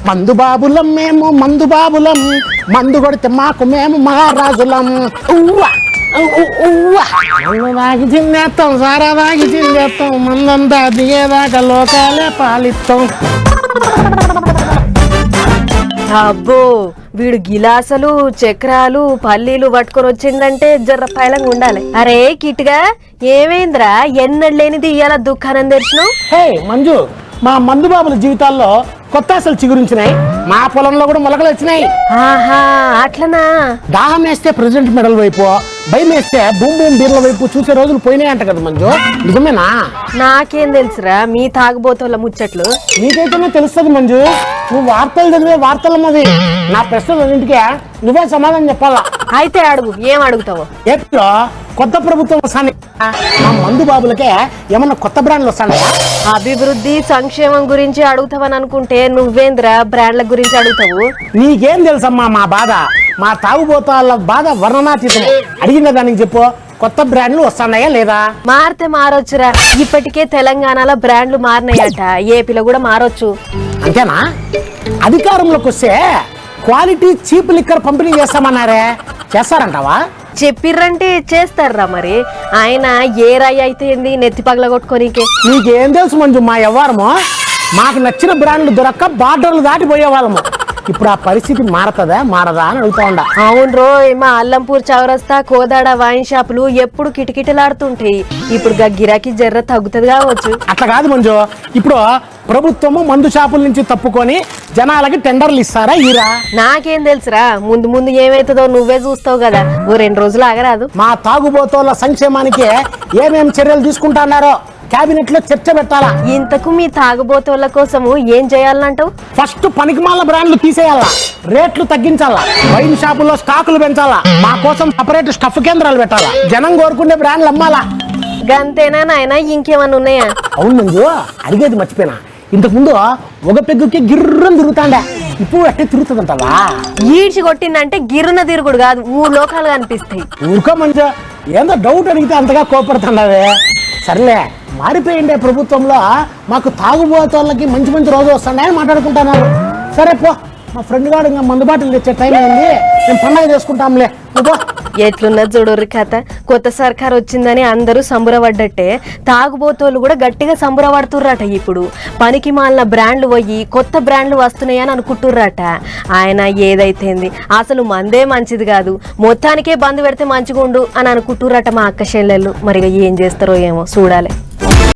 మందు బాబులం మేము మందు బాబులం, మందు కొడితే మాకు మేము మహారాజులం. మందు దాగి తిందేస్తాం, సారా దాగి తిందేస్తాం, మందంతా దిగేదాకా లోకాలే పాలిస్తాం. అబ్బో వీడు గిలాసలు చక్రాలు పల్లీలు పట్టుకొని వచ్చిందంటే జర్ర పైలంగా ఉండాలి. అరే కిట్గా ఏమైందిరా ఎన్నడలేనిది ఇవాళ దుకాణం తెరిచినావు? హే మంజు, మా మందు బాబుల జీవితాల్లో కొత్త ఆశలు చిగురించినాయి, మా పొలంలో కూడా మొలకలు వచ్చినాయి. ఆహా అట్లనా? దాహం వేస్తే ప్రెసిడెంట్ మెడల్ వైపు, భయం వేస్తే బూమ్ బూమ్ బీర్ల వైపు చూసే రోజులు పోయినాయంట కదా మంజు, నిజమేనా? నాకేం తెలుసురా మీ తాగుబోతుల ముచ్చట్లు. నీకైతేనే తెలుస్తుంది మంజు, నువ్వు వార్తలు చదివే వార్తలన్నది. నా ప్రశ్నలన్నింటికీ నువ్వే సమాధానం చెప్పాలా. అయితే అడుగు, ఏం అడుగుతావో. ఏపీలో కొత్త ప్రభుత్వం వస్తాను, మా మందు బాబులకే ఏమన్నా కొత్త బ్రాండ్లు వస్తాయా? అభివృద్ధి సంక్షేమం గురించి అడుగుతావని అనుకుంటే నువ్వేంద్రా బ్రాండ్ల గురించి అడుగుతావు? నీకేం తెలుసమ్మా మా బాధ, మా తాగుబోతాళ్ళ బాధ వర్ణనాతీతం. అడిగిన దానికి చెప్పు, కొత్త బ్రాండ్లు వస్తున్నాయా లేదా? మారితే మారొచ్చురా, ఇప్పటికే తెలంగాణలో బ్రాండ్లు మారినాయట, ఏపీలో కూడా మారొచ్చు. అంతేనా? అధికారంలోకి వస్తే క్వాలిటీ చీప్ లిక్కర్ పంపిణీ చేస్తామన్నారే, చేస్తారంటావా? చెప్పిర్రంటే చేస్తారా మరి. ఆయన ఏ రాయి అయితే ఏంది నెత్తి పగల కొట్టుకోనికే. నీకేం తెలుసు మంజు మా వ్యవహారము? మాకు నచ్చిన బ్రాండ్లు దొరక్క బార్డర్లు దాటిపోయే వాళ్ళము. ఇప్పుడు ఆ పరిస్థితి మారతదా మారదా అని అడుగుతా ఉండా. అవును రోయ్, మా అల్లంపూర్ చౌరస్తా కోదాడ వైన్ షాపులు ఎప్పుడు కిటకిటలాడుతుంటాయి. ఇప్పుడు గిరాకీ జర్ర తగ్గుతుంది కావచ్చు. అట్లా కాదు మంజు, ఇప్పుడు ప్రభుత్వము మందు షాపుల నుంచి తప్పుకొని జనాలకి టెండర్లు ఇస్తారా ఈరా? నాకేం తెలుసురా, ముందు ముందు ఏమైతుందో నువ్వే చూస్తావు కదా, ఓ 2 రోజులు ఆగరాదు. మా తాగుబోతోళ్ళ సంక్షేమానికి ఏమేం చర్యలు తీసుకుంటున్నారో కేబినెట్ లో చర్చ పెట్టాలా. ఇంతకు మీ తాగుబోతోళ్ళ కోసము ఏం చేయాలంటావు? ఫస్ట్ పనికిమాల బ్రాండ్లు తీసేయాలా, రేట్లు తగ్గించాలా, వైన్ షాపుల్లో స్టాకులు పెంచాలా, మా కోసం సపరేట్ స్టఫ్ కేంద్రాలు పెట్టాలా, జనం కోరుకునే బ్రాండ్లు అమ్మాలా. గంతేనా నాయన, ఇంకేమన్నా ఉన్నాయా? అవును మంజు, అడిగేది మర్చిపోయినా, ఇంతకు ముందు ఒక పెగ్గుకి గిర్రం తిరుగుతాండే, ఇప్పుడు అట్టే తిరుగుతుందంటావా? ఈడ్చి కొట్టిందంటే గిర్రున తిరుగుడు కాదు, 3 లోకాలు కనిపిస్తాయి. ఊరుకో మంజు, ఏందో డౌట్ అడిగితే అంతగా కోపడుతుండవే. సర్లే, మారిపోయిండే ప్రభుత్వంలో మాకు తాగుబోతోళ్ళకి మంచి మంచి రోజులు వస్తున్నాయని మాట్లాడుకుంటున్నారు. సరే పో, మా ఫ్రెండ్ గారు ఇంకా మందు బాటిల్ తెచ్చే టైం అయింది, మేము పండుగ చేసుకుంటాంలే. ఎట్లున్నది చూడరు కథ. కొత్త సర్కార్ వచ్చిందని అందరూ సంబరపడ్డట్టే తాగుబోతోళ్ళు కూడా గట్టిగా సంబరపడుతుర్రట. ఇప్పుడు పనికి మాలిన బ్రాండ్లు పోయి కొత్త బ్రాండ్లు వస్తున్నాయని అనుకుంటుర్రట. ఆయన ఏదైతేంది అసలు మందే మంచిది కాదు, మొత్తానికే బంద్ పెడితే మంచిగుండు అని అనుకుంటుర్రట మా అక్క చెల్లెళ్ళు. మరి ఏం చేస్తారో ఏమో చూడాలి.